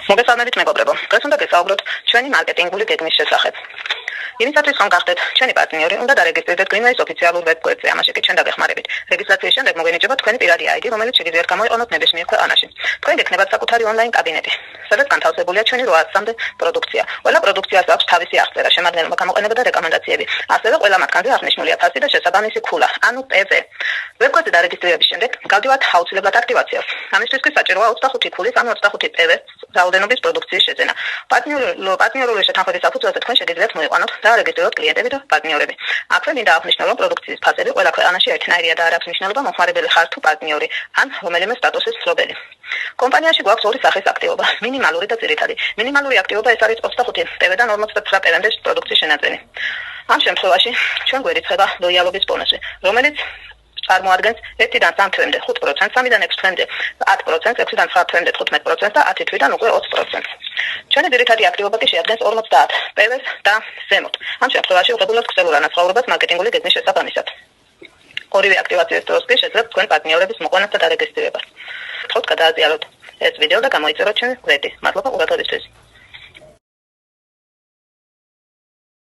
მოგესალმებით მეგობრებო. დღეს უნდა გესაუბროთ ჩვენი მარკეტინგული გეგმის შესახებ. იმისათვის რომ გახდეთ ჩვენი პარტნიორი, უნდა დარეგისტრირდეთ Greenway-ის ოფიციალურ ვებ-გვერდზე. ამაში კი ჩვენ დაგეხმარებით. რეგისტრაციის შემდეგ მოგენიჭება თქვენი პირადი ID, რომელიც შეგიძლიათ გამოიყენოთ ნებისმიერ ქვეყანაში. თქვენ გექნებათ საკუთარი ონლაინ კაბინეტი, სადაც განთავსებულია ჩვენი 800-მდე პროდუქცია. ყველა პროდუქციას აქვს თავისი აღწერა, შემადგენლობა, გამოყენება და რეკომენდაციები. ასევე ყველა მათგანზე აღნიშნულია ფასი და შესაბამისი ქულა, ანუ PV. ვებ-გვერდზე დარეგისტრირების შემდეგ გავდივართ აუცილებლად აქტივაციას. ამისთვის კი საჭიროა 25 ქულის, ანუ 25 PV რაოდენობის პროდუქციის შეძენა. პარტნიორული შეთანხმების საფუძველზე თქვენ შეგიძლიათ მოიყვანოთ და არეგისტრიროთ კლიენტები და პარტნიორები. აქვე მინდა აღნიშნო, რომ პროდუქციის ფასები ყველა ქვეყანაში ერთნაირია და არ აქვს მნიშვნელობა მომხმარებელი ხარ თუ პარტნიორი ან რომელიმე სტატუსის მფლობელი. კომპანიაში გვაქვს ორი სახის აქტივობა, მინიმალური და ძირითადი. მინიმალური აქტივობა ეს არის 25 PV-დან 59 PV-მდე პროდუქციის შენაძენი. ამ შემთხვევაში ჩვენ გვერიცხება ლოიალობის ბონუსი, რომელიც წარმოადგენს 1-დან 3 თვემდე 5%, 3-დან 6 თვემდე 10%, 6-დან 9 თვემდე 15% და 10 თვიდან უკვე 20%. ჩვენი ძირითადი აქტივობა კი შეადგენს 50 PV-ს და ზემოთ. ამ შემთხვევაში უღებულობთ ქსელურ ანაცვლაურობას მარკეტინგული გეგმის შესაბამისად. ორივე აქტივაციის დროს კი შეძლებთ თქვენ პარტნიორების მოყვანას და დარეგისტრირებას. გთხოვთ გადააზიაროთ ეს ვიდეო და გამოიწეროთ ჩვენი გვერდი. მადლობა ყურადღებისთვის.